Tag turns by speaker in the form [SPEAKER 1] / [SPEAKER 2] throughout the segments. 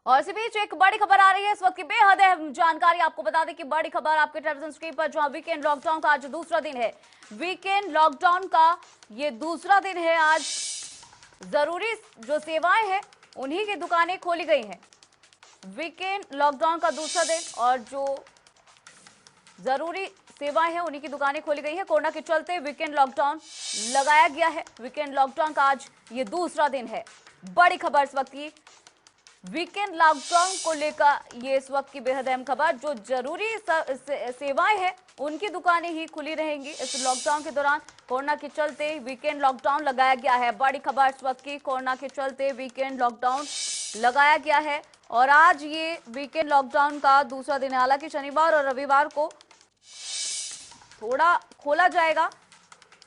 [SPEAKER 1] और इसी बीच एक बड़ी खबर आ रही है इस वक्त की, बेहद अहम जानकारी आपको बता दें कि बड़ी खबर आपके टेलीविजन स्क्रीन पर, जहां वीकेंड लॉकडाउन का आज दूसरा दिन है। वीकेंड लॉकडाउन का ये दूसरा दिन है। आज जरूरी जो सेवाएं हैं उन्हीं की दुकानें खोली गई हैं। वीकेंड लॉकडाउन का दूसरा दिन और जो जरूरी सेवाएं हैं उन्हीं की दुकानें खोली गई हैं। कोरोना के चलते वीकेंड लॉकडाउन लगाया गया है। वीकेंड लॉकडाउन का आज ये दूसरा दिन है। बड़ी खबर इस वक्त की, वीकेंड लॉकडाउन को लेकर ये इस वक्त की बेहद अहम खबर। जो जरूरी सेवाएं हैं उनकी दुकानें ही खुली रहेंगी इस लॉकडाउन के दौरान। कोरोना के चलते वीकेंड लॉकडाउन लगाया गया है। बड़ी खबर इस वक्त की, कोरोना के चलते वीकेंड लॉकडाउन लगाया गया है और आज ये वीकेंड लॉकडाउन का दूसरा दिन है। हालांकि शनिवार और रविवार को थोड़ा खोला जाएगा।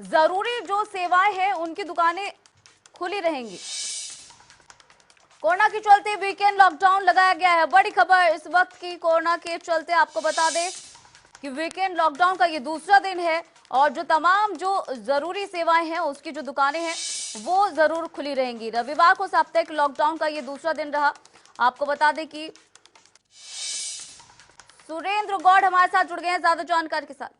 [SPEAKER 1] जरूरी जो सेवाएं हैं उनकी दुकानें खुली रहेंगी। कोरोना के चलते वीकेंड लॉकडाउन लगाया गया है। बड़ी खबर इस वक्त की, कोरोना के चलते आपको बता दें कि वीकेंड लॉकडाउन का ये दूसरा दिन है और जो तमाम जो जरूरी सेवाएं हैं उसकी जो दुकानें हैं वो जरूर खुली रहेंगी। रविवार को साप्ताहिक लॉकडाउन का ये दूसरा दिन रहा। आपको बता दें कि सुरेंद्र गौड़ हमारे साथ जुड़ गए हैं ज्यादा जानकारी के साथ।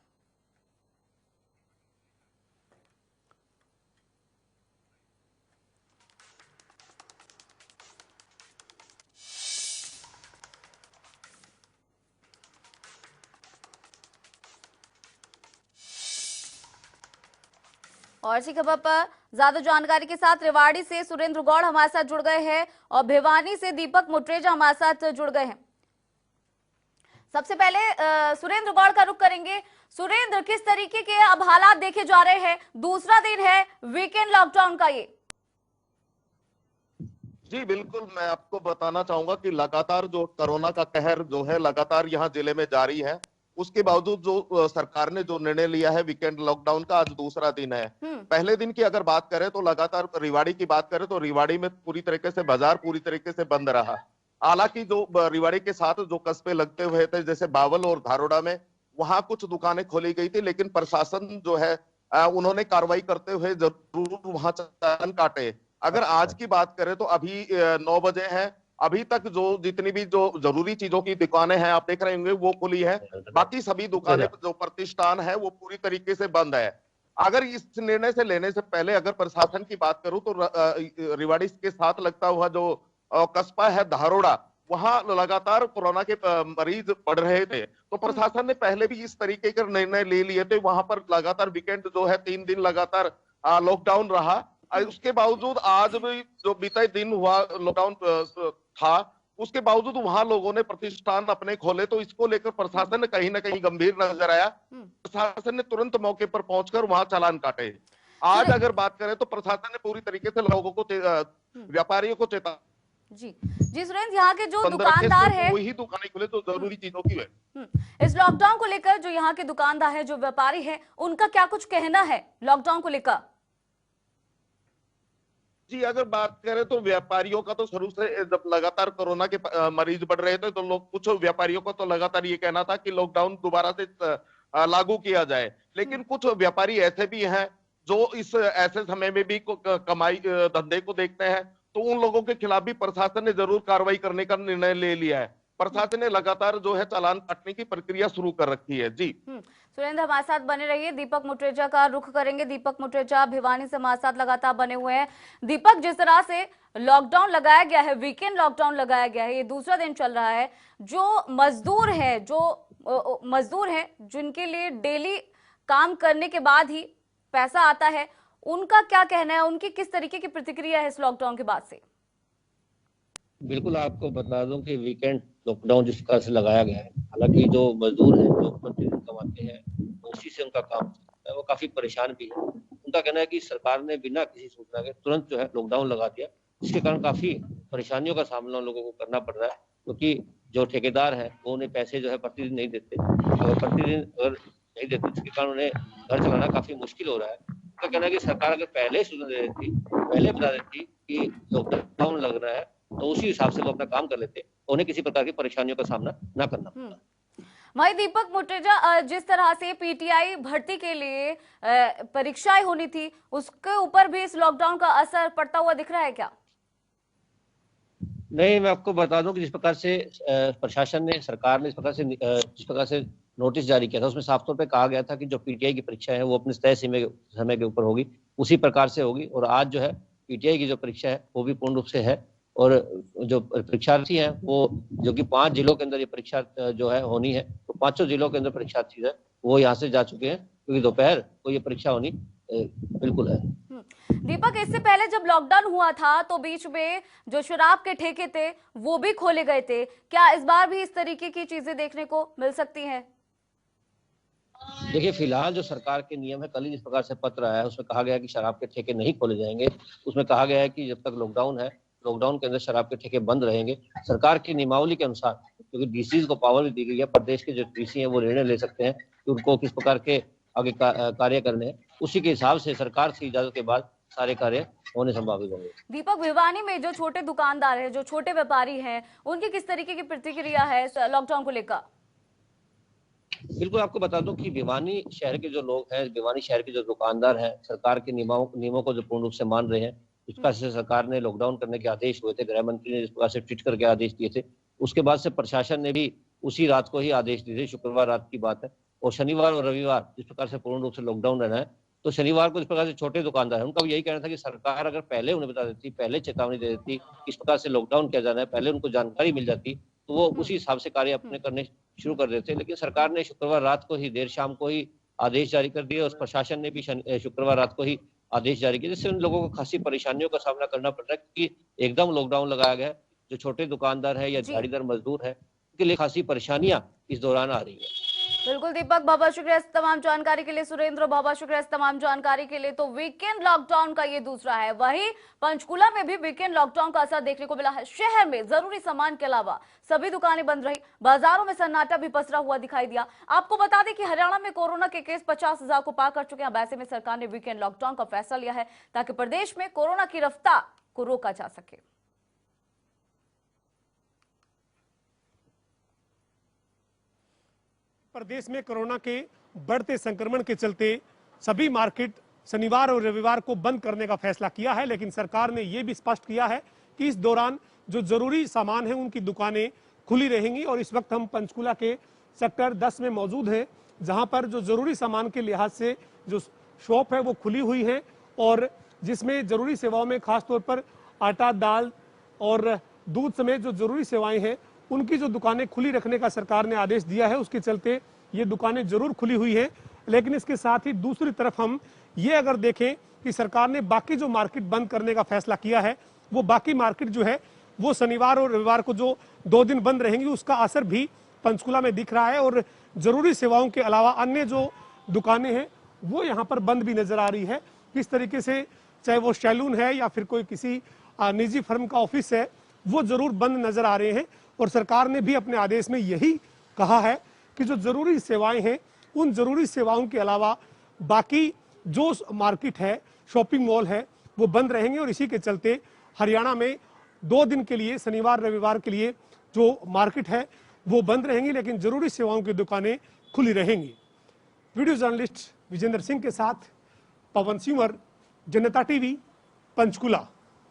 [SPEAKER 1] और इसी खबर पर ज्यादा जानकारी के साथ रेवाड़ी से सुरेंद्र गौड़ हमारे साथ जुड़ गए हैं और भिवानी से दीपक मुट्रेजा हमारे साथ जुड़ गए हैं। सबसे पहले सुरेंद्र गौड़ का रुख करेंगे। सुरेंद्र, किस तरीके के अब हालात देखे जा रहे हैं? दूसरा दिन है वीकेंड लॉकडाउन का ये।
[SPEAKER 2] जी बिल्कुल, मैं आपको बताना चाहूंगा कि लगातार जो कोरोना का कहर जो है लगातार यहाँ जिले में जारी है। उसके बावजूद जो सरकार ने जो निर्णय लिया है वीकेंड लॉकडाउन का, आज दूसरा दिन है। पहले दिन की अगर बात करें तो लगातार रिवाड़ी की बात करें तो रिवाड़ी में पूरी तरीके से बाजार पूरी तरीके से बंद रहा। हालांकि जो रिवाड़ी के साथ जो कस्बे लगते हुए थे जैसे बावल और धारोड़ा में, वहां कुछ दुकानें खोली गई थी, लेकिन प्रशासन जो है उन्होंने कार्रवाई करते हुए जरूर वहां चालान काटे। अगर आज की बात करें तो अभी 9 बजे है। अभी तक जो जितनी भी जो जरूरी चीजों की दुकानें हैं आप देख रहे होंगे वो खुली है। बाकी सभी दुकानें जो प्रतिष्ठान है वो पूरी तरीके से बंद है। अगर इस निर्णय से लेने से पहले अगर प्रशासन की बात करूं तो रिवाड़ी के साथ लगता हुआ जो कस्बा है धारोड़ा, वहां लगातार कोरोना के मरीज बढ़ रहे थे। तो प्रशासन ने पहले भी इस तरीके के निर्णय ले लिए थे। वहां पर लगातार वीकेंड जो है 3 दिन लगातार लॉकडाउन रहा। उसके बावजूद आज भी जो बीते दिन हुआ लॉकडाउन था, उसके बावजूद वहां लोगों ने प्रतिष्ठान अपने खोले। तो इसको लेकर प्रशासन कहीं ना कहीं गंभीर नजर आया। प्रशासन ने तुरंत मौके पर पहुंचकर वहां चालान काटे। आज अगर बात करें तो प्रशासन ने पूरी तरीके से लोगों को व्यापारियों को चेता
[SPEAKER 1] जी जी सुरेंद्र, यहाँ के जो दुकानदार है
[SPEAKER 2] वही दुकानें खुले तो जरूरी चीजों की है।
[SPEAKER 1] इस लॉकडाउन को लेकर जो यहाँ के दुकानदार है, जो व्यापारी है, उनका क्या कुछ कहना है लॉकडाउन को लेकर?
[SPEAKER 2] जी अगर बात करें तो व्यापारियों का तो शुरू से जब लगातार कोरोना के मरीज बढ़ रहे थे तो लोग कुछ व्यापारियों को तो लगातार ये कहना था कि लॉकडाउन दोबारा से लागू किया जाए। लेकिन कुछ व्यापारी ऐसे भी हैं जो इस ऐसे समय में भी कमाई धंधे को देखते हैं। तो उन लोगों के खिलाफ भी प्रशासन ने जरूर कार्रवाई करने का निर्णय ले लिया है। प्रशासन ने लगातार जो है चालान काटने की प्रक्रिया शुरू कर रखी है। जी
[SPEAKER 1] सुरेंद्र, हमारे साथ बने रहिए। दीपक मुट्रेजा का रुख करेंगे। दीपक मुट्रेजा भिवानी से हमारे साथ लगातार बने हुए हैं। दीपक, जिस तरह से लॉकडाउन लगाया गया है, वीकेंड लॉकडाउन लगाया गया है, ये दूसरा दिन चल रहा है, जो मजदूर हैं जिनके लिए डेली काम करने के बाद ही पैसा आता है, उनका क्या कहना है? उनकी किस तरीके की प्रतिक्रिया है इस लॉकडाउन के बाद से?
[SPEAKER 3] बिल्कुल, आपको बता दूं कि वीकेंड लॉकडाउन जिस तरह से लगाया गया है, हालांकि जो मजदूर हैं जो प्रतिदिन कमाते हैं उसी से उनका काम है, वो काफी परेशान भी है। उनका कहना है कि सरकार ने बिना किसी सूचना के तुरंत जो है लॉकडाउन लगा दिया, जिसके कारण काफी परेशानियों का सामना उन लोगों को करना पड़ रहा है। क्योंकि जो ठेकेदार है वो उन्हें पैसे जो है प्रतिदिन नहीं देते। अगर प्रतिदिन अगर नहीं देते जिसके कारण उन्हें घर चलाना काफी मुश्किल हो रहा है। उनका कहना है कि सरकार अगर पहले सूचना दे देती, पहले बता देती कि लॉकडाउन लग रहा है, तो उसी हिसाब से वो अपना काम कर लेते, उन्हें किसी प्रकार की परेशानियों का सामना ना करना पड़ता।
[SPEAKER 1] वही दीपक मुट्रेजा, जिस तरह से पीटीआई भर्ती के लिए परीक्षाएं होनी थी, उसके ऊपर भी इस लॉकडाउन का असर पड़ता हुआ दिख रहा है क्या?
[SPEAKER 3] नहीं, मैं आपको बता दूं कि जिस प्रकार से प्रशासन ने, सरकार ने जिस प्रकार से नोटिस जारी किया था, उसमें साफ तौर पे कहा गया था कि जो पीटीआई की परीक्षा है वो अपने तय समय के ऊपर होगी, उसी प्रकार से होगी। और आज जो है पीटीआई की जो परीक्षा है वो भी पूर्ण रूप से है। और जो परीक्षार्थी हैं वो, जो कि 5 जिलों के अंदर ये परीक्षा जो है होनी है, तो 5 जिलों के अंदर परीक्षार्थी है वो यहाँ से जा चुके हैं, क्योंकि दोपहर को ये परीक्षा होनी बिल्कुल है।
[SPEAKER 1] दीपक, इससे पहले जब लॉकडाउन हुआ था तो बीच में जो शराब के ठेके थे वो भी खोले गए थे, क्या इस बार भी इस तरीके की चीजें देखने को मिल सकती हैं?
[SPEAKER 3] देखिए, फिलहाल जो सरकार के नियम है, कल ही जिस प्रकार से पत्र आया है उसमें कहा गया है कि शराब के ठेके नहीं खोले जाएंगे। उसमें कहा गया है कि जब तक लॉकडाउन है, लॉकडाउन के अंदर शराब के ठेके बंद रहेंगे। सरकार की नियमावली के अनुसार, क्योंकि डीसीज को पावर भी दी गई है, प्रदेश के जो डीसी हैं वो निर्णय ले सकते हैं कि उनको किस प्रकार के आगे कार्य करने हैं, उसी के हिसाब से सरकार से इजाजत के बाद सारे कार्य होने संभावित होंगे।
[SPEAKER 1] दीपक, भिवानी में जो छोटे दुकानदार हैं, जो छोटे व्यापारी हैं, उनकी किस तरीके की प्रतिक्रिया है लॉकडाउन को लेकर?
[SPEAKER 3] बिल्कुल, आपको बता दूं कि भिवानी शहर के जो लोग हैं, भिवानी शहर के जो दुकानदार हैं, सरकार के नियमों को जो पूर्ण रूप से मान रहे हैं। इस प्रकार से सरकार ने लॉकडाउन करने के आदेश हुए थे, गृह मंत्री ने इस प्रकार से ट्वीट करके आदेश दिए थे। उसके बाद से प्रशासन ने भी उसी रात को ही आदेश दिए थे, शुक्रवार रात की बात है। और शनिवार और रविवार जिस प्रकार से पूर्ण रूप से लॉकडाउन रहना है, तो शनिवार को इस प्रकार से छोटे दुकानदार है, उनका भी यही कहना था कि सरकार अगर पहले उन्हें बता देती, पहले चेतावनी दे देती किस प्रकार से लॉकडाउन किया जाना है, पहले उनको जानकारी मिल जाती, तो वो उसी हिसाब से कार्य अपने करने शुरू कर देते। लेकिन सरकार ने शुक्रवार रात को ही, देर शाम को ही आदेश जारी कर दिए, और प्रशासन ने भी शुक्रवार रात को ही आदेश जारी किया, जिससे उन लोगों को खासी परेशानियों का सामना करना पड़ रहा है, क्योंकि एकदम लॉकडाउन लगाया गया है। जो छोटे दुकानदार है या दिहाड़ीदार मजदूर है, उनके लिए खासी परेशानियां इस दौरान आ रही है।
[SPEAKER 1] बिल्कुल दीपक, बहुत बहुत शुक्रिया इस तमाम जानकारी के लिए। सुरेंद्र, बहुत बहुत शुक्रिया इस तमाम जानकारी के लिए। तो वीकेंड लॉकडाउन का ये दूसरा है। वहीं पंचकुला में भी वीकेंड लॉकडाउन का असर देखने को मिला है। शहर में जरूरी सामान के अलावा सभी दुकानें बंद रही, बाजारों में सन्नाटा भी पसरा हुआ दिखाई दिया। आपको बता दें कि हरियाणा में कोरोना के केस 50,000 को पार कर चुके हैं। ऐसे में सरकार ने वीकेंड लॉकडाउन का फैसला लिया है ताकि प्रदेश में कोरोना की रफ्तार को रोका जा सके।
[SPEAKER 4] प्रदेश में कोरोना के बढ़ते संक्रमण के चलते सभी मार्केट शनिवार और रविवार को बंद करने का फैसला किया है, लेकिन सरकार ने यह भी स्पष्ट किया है कि इस दौरान जो जरूरी सामान है उनकी दुकानें खुली रहेंगी। और इस वक्त हम पंचकुला के सेक्टर 10 में मौजूद हैं, जहां पर जो जरूरी सामान के लिहाज से जो शॉप है वो खुली हुई है, और जिसमें जरूरी सेवाओं में खासतौर पर आटा, दाल और दूध समेत जो जरूरी सेवाएं हैं उनकी जो दुकानें खुली रखने का सरकार ने आदेश दिया है, उसके चलते ये दुकानें जरूर खुली हुई हैं। लेकिन इसके साथ ही दूसरी तरफ हम ये अगर देखें कि सरकार ने बाकी जो मार्केट बंद करने का फैसला किया है, वो बाकी मार्केट जो है वो शनिवार और रविवार को जो 2 दिन बंद रहेंगी, उसका असर भी पंचकुला में दिख रहा है। और जरूरी सेवाओं के अलावा अन्य जो दुकानें हैं वो यहाँ पर बंद भी नजर आ रही है। किस तरीके से, चाहे वो सैलून है या फिर कोई किसी निजी फर्म का ऑफिस है, वो जरूर बंद नजर आ रहे हैं। और सरकार ने भी अपने आदेश में यही कहा है कि जो जरूरी सेवाएं हैं उन जरूरी सेवाओं के अलावा बाकी जो मार्केट है, शॉपिंग मॉल है, वो बंद रहेंगे। और इसी के चलते हरियाणा में 2 दिन के लिए, शनिवार रविवार के लिए जो मार्केट है वो बंद रहेंगी, लेकिन जरूरी सेवाओं की दुकानें खुली रहेंगी। वीडियो जर्नलिस्ट विजेंद्र सिंह के साथ पवन सिंवर, जनता टीवी, पंचकुला।